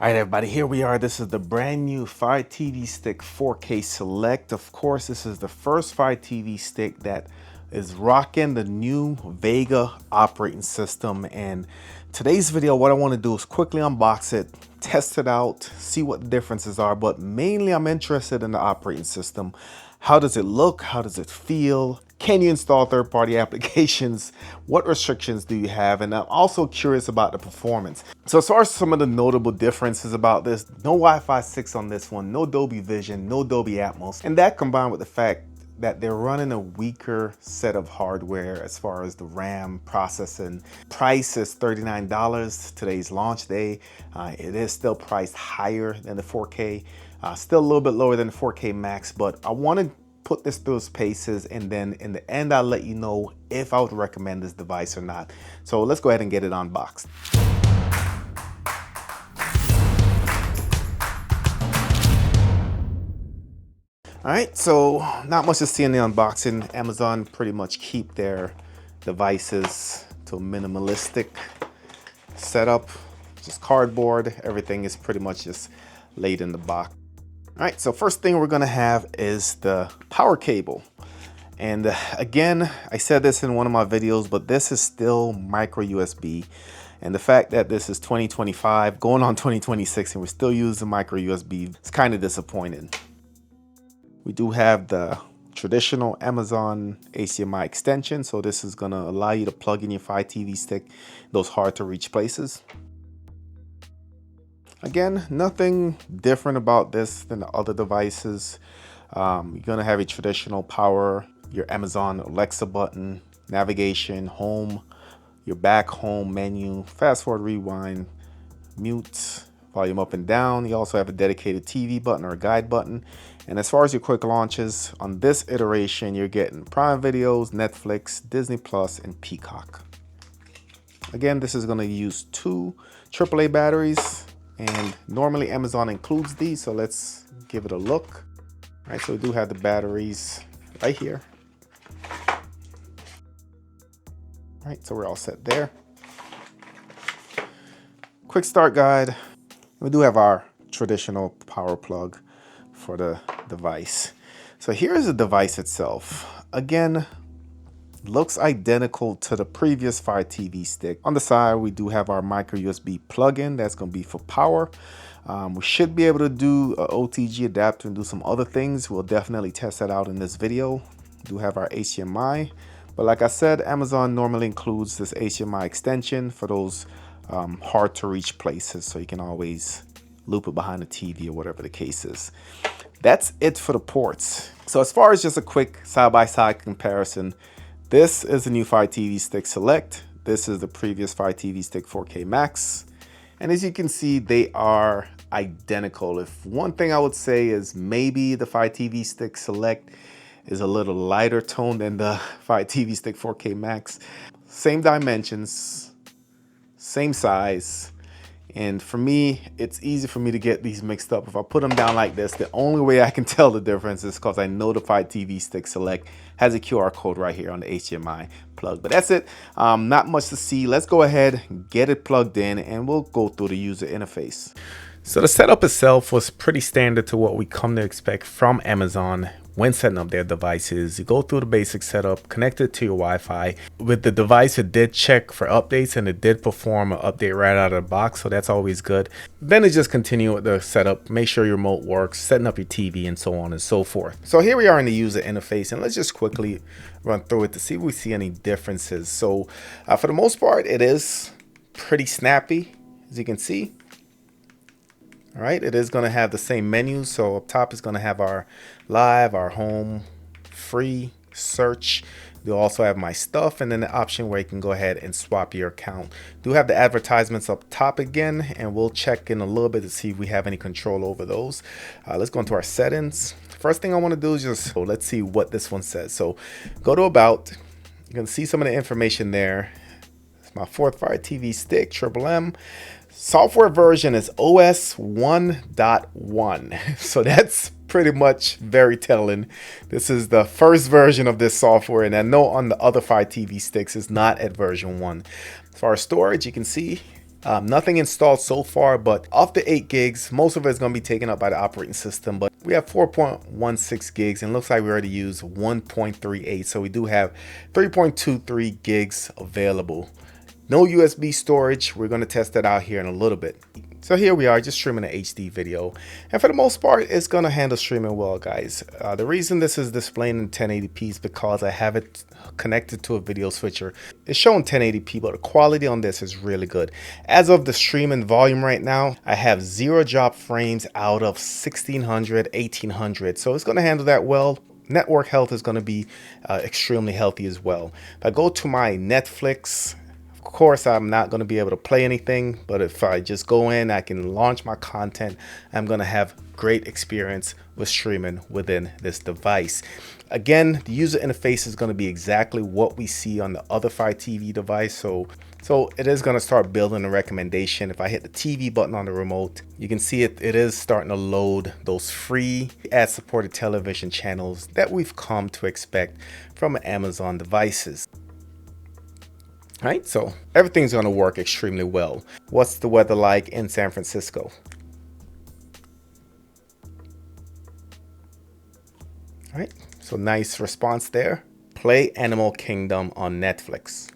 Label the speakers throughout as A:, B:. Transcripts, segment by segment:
A: All right, everybody, here we are. This is the brand new Fire TV Stick 4K Select. Of course, this is the first Fire TV Stick that is rocking the new Vega operating system. And today's video, what I want to do is quickly unbox it, test it out, see what the differences are. But mainly, I'm interested in the operating system. How does it look? How does it feel? Can you install third-party applications? What restrictions do you have? And I'm also curious about the performance. So as far as some of the notable differences about this, no Wi-Fi 6 on this one, no Dolby Vision, no Dolby Atmos. And that combined with the fact that they're running a weaker set of hardware as far as the RAM processing. Price is $39, today's launch day. It is still priced higher than the 4K, still a little bit lower than the 4K Max, but I want to put this through its paces, and then in the end I'll let you know if I would recommend this device or not. So let's go ahead and get it unboxed. All right, so not much to see in the unboxing. Amazon pretty much keep their devices to a minimalistic setup, just cardboard. Everything is pretty much just laid in the box. All right, so first thing we're gonna have is the power cable. And again, I said this in one of my videos, but this is still micro USB. And the fact that this is 2025, going on 2026, and we're still using micro USB, it's kind of disappointing. We do have the traditional Amazon HDMI extension. So this is gonna allow you to plug in your Fire TV stick, those hard to reach places. Again, nothing different about this than the other devices. You're gonna have a traditional power, your Amazon Alexa button, navigation, home, your back home menu, fast forward, rewind, mute, volume up and down. You also have a dedicated TV button or a guide button. And as far as your quick launches, on this iteration, you're getting Prime Videos, Netflix, Disney Plus, and Peacock. Again, this is gonna use two AAA batteries. And normally Amazon includes these, so let's give it a look. All right, so we do have the batteries right here. All right, so we're all set there. Quick start guide. We do have our traditional power plug for the device. So here's the device itself. Again, looks identical to the previous Fire TV stick. On the side, we do have our micro USB plug-in. That's going to be for power. We should be able to do an OTG adapter and do some other things. We'll definitely test that out in this video. We do have our HDMI. But like I said, Amazon normally includes this HDMI extension for those hard to reach places. So you can always loop it behind the TV or whatever the case is. That's it for the ports. So as far as just a quick side-by-side comparison, this is the new Fire TV Stick Select. This is the previous Fire TV Stick 4K Max. And as you can see, they are identical. If one thing I would say is maybe the Fire TV Stick Select is a little lighter tone than the Fire TV Stick 4K Max. Same dimensions, same size. And for me, it's easy for me to get these mixed up. If I put them down like this, the only way I can tell the difference is because I know the Fire TV Stick Select has a QR code right here on the HDMI plug. But that's it. Not much to see. Let's go ahead, get it plugged in, and we'll go through the user interface. So the setup itself was pretty standard to what we come to expect from Amazon when setting up their devices. You go through the basic setup, connect it to your Wi-Fi. With the device, it did check for updates and it did perform an update right out of the box, so that's always good. Then it just continue with the setup, make sure your remote works, setting up your TV, and so on and so forth. So here we are in the user interface, and let's just quickly run through it to see if we see any differences. So for the most part, it is pretty snappy, as you can see. All right, it is going to have the same menu. So up top is going to have our live, our home, free, search. You'll also have my stuff, and then the option where you can go ahead and swap your account. Do have the advertisements up top again, and we'll check in a little bit to see if we have any control over those. Let's go into our settings. First thing I want to do is just, let's see what this one says. So go to About. You can see some of the information there. It's my fourth Fire TV stick, Triple M. Software version is OS 1.1. So that's pretty much very telling. This is the first version of this software, and I know on the other Fire TV sticks it's not at version 1. As far as storage, you can see Nothing installed so far, but off the 8 gigs, most of it is going to be taken up by the operating system. But we have 4.16 gigs and looks like we already used 1.38. So we do have 3.23 gigs available. No USB storage. We're going to test that out here in a little bit. So here we are, just streaming an HD video, and for the most part it's going to handle streaming well, guys. The reason this is displaying in 1080p is because I have it connected to a video switcher. It's showing 1080p, but the quality on this is really good. As of the streaming volume right now, I have 0 drop frames out of 1600, 1800, so it's going to handle that well. Network health is going to be extremely healthy as well. If I go to my Netflix, of course, I'm not going to be able to play anything, but if I just go in, I can launch my content. I'm going to have great experience with streaming within this device. Again, the user interface is going to be exactly what we see on the other Fire TV device. So it is going to start building a recommendation. If I hit the TV button on the remote, you can see it is starting to load those free ad-supported television channels that we've come to expect from Amazon devices. Right, so everything's going to work extremely well. What's the weather like in San Francisco? All right, so nice response there. Play Animal Kingdom on Netflix.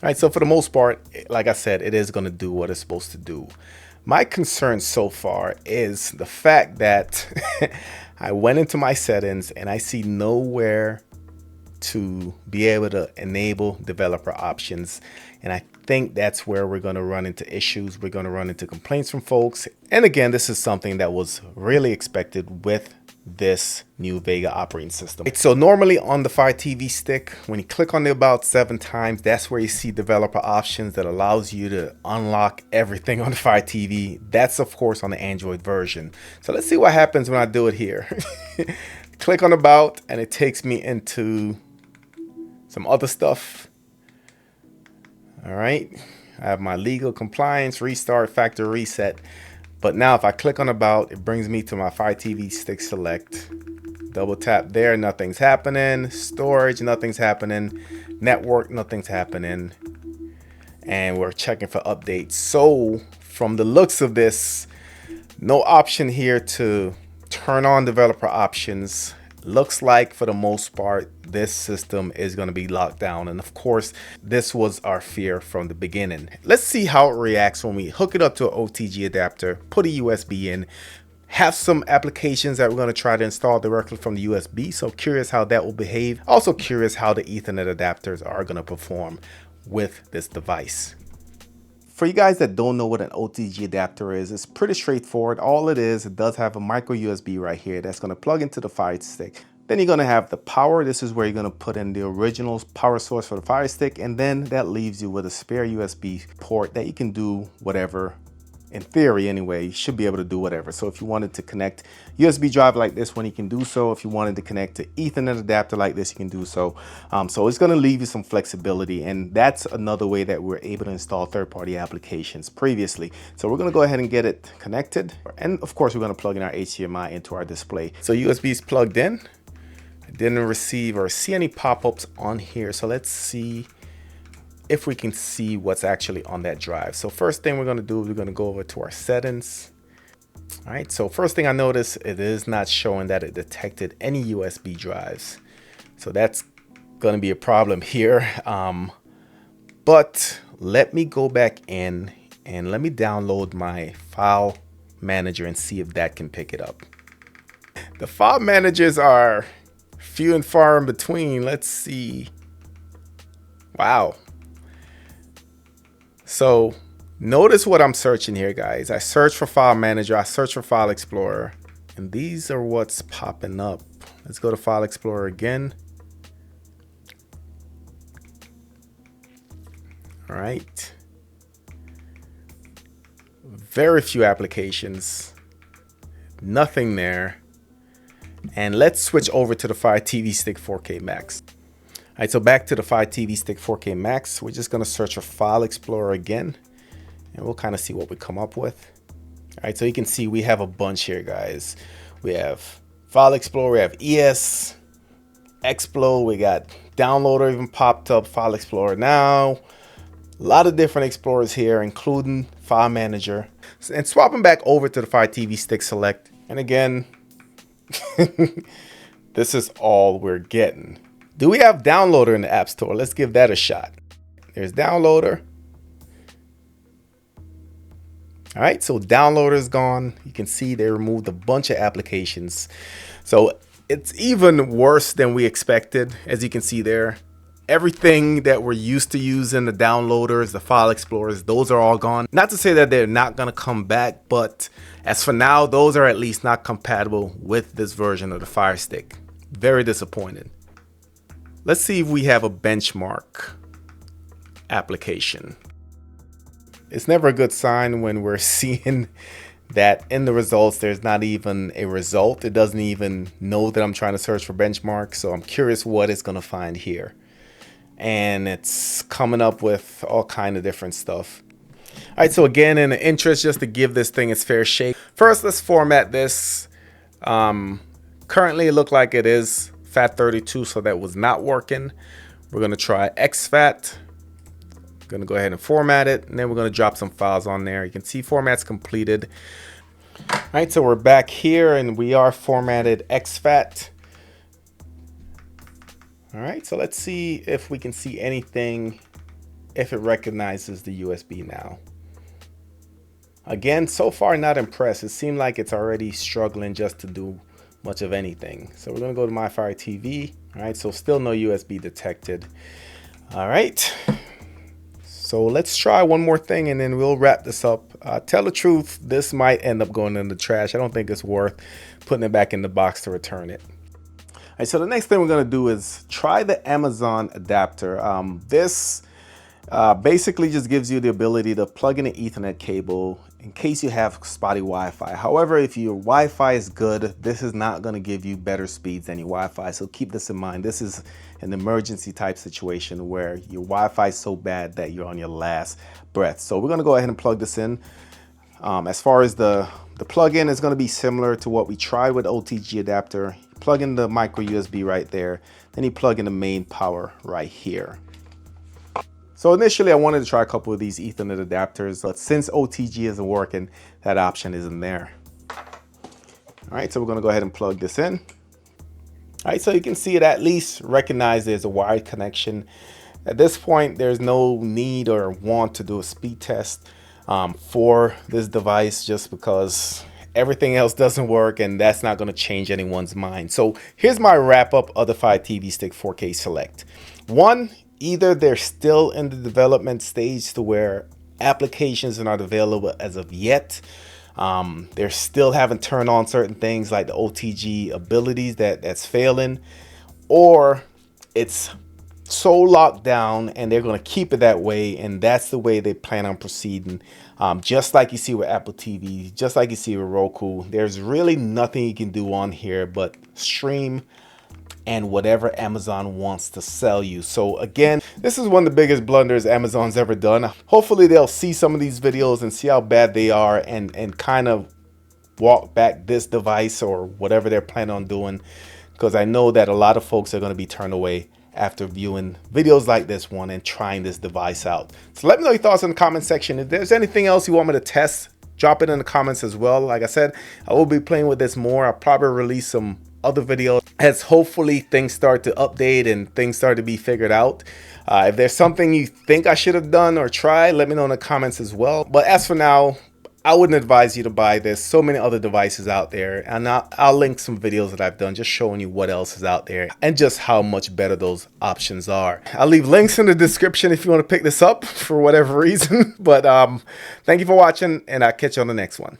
A: All right, so for the most part, like I said, it is going to do what it's supposed to do. My concern so far is the fact that I went into my settings and I see nowhere to be able to enable developer options. And I think that's where we're going to run into issues. We're going to run into complaints from folks. And again, this is something that was really expected with this new Vega operating system. So normally on the Fire TV stick, when you click on the About 7 times, that's where you see developer options that allows you to unlock everything on the Fire TV. That's of course on the Android version. So let's see what happens when I do it here. Click on About and it takes me into some other stuff. All right, I have my legal compliance, restart, factory reset. But now if I click on About, it brings me to my Fire TV Stick Select. Double tap there, nothing's happening. Storage, nothing's happening. Network, nothing's happening. And we're checking for updates. So from the looks of this, no option here to turn on developer options. Looks like for the most part, this system is going to be locked down. And of course, this was our fear from the beginning. Let's see how it reacts when we hook it up to an OTG adapter, put a USB in, have some applications that we're going to try to install directly from the USB. So curious how that will behave. Also curious how the Ethernet adapters are going to perform with this device. For you guys that don't know what an OTG adapter is, it's pretty straightforward. All it is, it does have a micro USB right here that's going to plug into the Fire Stick. Then you're going to have the power. This is where you're going to put in the original power source for the Fire Stick. And then that leaves you with a spare USB port that you can do whatever. In theory anyway, you should be able to do whatever. So if you wanted to connect USB drive like this one, you can do so. If you wanted to connect to Ethernet adapter like this, you can do so. So it's going to leave you some flexibility, and that's another way that we're able to install third-party applications previously. So we're going to go ahead and get it connected, and of course we're going to plug in our HDMI into our display. So USB is plugged in. I didn't receive or see any pop-ups on here, so let's see if we can see what's actually on that drive. So first thing we're going to do is we're going to go over to our settings. All right, so first thing I notice, it is not showing that it detected any USB drives. So that's going to be a problem here. But let me go back in and let me download my file manager and see if that can pick it up. The file managers are few and far in between. Let's see. Wow. So notice what I'm searching here, guys. I search for File Manager, I search for File Explorer, and these are what's popping up. Let's go to File Explorer again. All right. Very few applications, nothing there. And let's switch over to the Fire TV Stick 4K Max. All right, so back to the Fire TV Stick 4K Max. We're just going to search for File Explorer again, and we'll kind of see what we come up with. All right, so you can see we have a bunch here, guys. We have File Explorer, we have ES, explode. We got downloader even popped up, file explorer now. A lot of different explorers here, including file manager. And swapping back over to the Fire TV Stick Select. And again, this is all we're getting. Do we have downloader in the App Store? Let's give that a shot. There's downloader. All right, so downloader is gone. You can see they removed a bunch of applications. So it's even worse than we expected. As you can see there, everything that we're used to using, the downloaders, the file explorers, those are all gone. Not to say that they're not gonna come back, but as for now, those are at least not compatible with this version of the Firestick. Very disappointed. Let's see if we have a benchmark application. It's never a good sign when we're seeing that in the results there's not even a result. It doesn't even know that I'm trying to search for benchmarks. So I'm curious what it's gonna find here. And it's coming up with all kind of different stuff. All right, so again, in the interest just to give this thing its fair shake, first let's format this. Currently it looked like it is FAT32, so that was not working. We're gonna try exFAT. Gonna go ahead and format it, and then we're gonna drop some files on there. You can see format's completed. All right, so we're back here and we are formatted exFAT. All right, so let's see if we can see anything, if it recognizes the USB now. Again, so far not impressed. It seemed like it's already struggling just to do much of anything. So we're gonna go to my Fire TV. All right, so still no USB detected. All right. So let's try one more thing and then we'll wrap this up. Tell the truth, this might end up going in the trash. I don't think it's worth putting it back in the box to return it. All right, so the next thing we're gonna do is try the Amazon adapter. This basically just gives you the ability to plug in an Ethernet cable in case you have spotty Wi-Fi. However, if your Wi-Fi is good, this is not gonna give you better speeds than your Wi-Fi. So keep this in mind. This is an emergency type situation where your Wi-Fi is so bad that you're on your last breath. So we're gonna go ahead and plug this in. As far as the plug-in is gonna be similar to what we tried with OTG Adapter. Plug in the micro USB right there, then you plug in the main power right here. So initially I wanted to try a couple of these Ethernet adapters, but since OTG isn't working, that option isn't there. All right, so we're gonna go ahead and plug this in. All right, so you can see it at least recognizes there's a wired connection. At this point, there's no need or want to do a speed test for this device just because everything else doesn't work and that's not gonna change anyone's mind. So here's my wrap up of the Fire TV Stick 4K Select. One, either they're still in the development stage to where applications are not available as of yet. They're still haven't turned on certain things like the OTG abilities that's failing, or it's so locked down and they're going to keep it that way, and that's the way they plan on proceeding. Just like you see with Apple TV, just like you see with Roku, there's really nothing you can do on here but stream and whatever Amazon wants to sell you. So again, this is one of the biggest blunders Amazon's ever done. Hopefully they'll see some of these videos and see how bad they are and kind of walk back this device or whatever they're planning on doing, because I know that a lot of folks are going to be turned away after viewing videos like this one and trying this device out. So let me know your thoughts in the comment section. If there's anything else you want me to test, drop it in the comments as well. Like I said, I will be playing with this more. I'll probably release some other videos as hopefully things start to update and things start to be figured out. If there's something you think I should have done or tried, let me know in the comments as well. But as for now, I wouldn't advise you to buy this. So many other devices out there, and I'll link some videos that I've done just showing you what else is out there and just how much better those options are. I'll leave links in the description if you want to pick this up for whatever reason. But thank you for watching, and I'll catch you on the next one.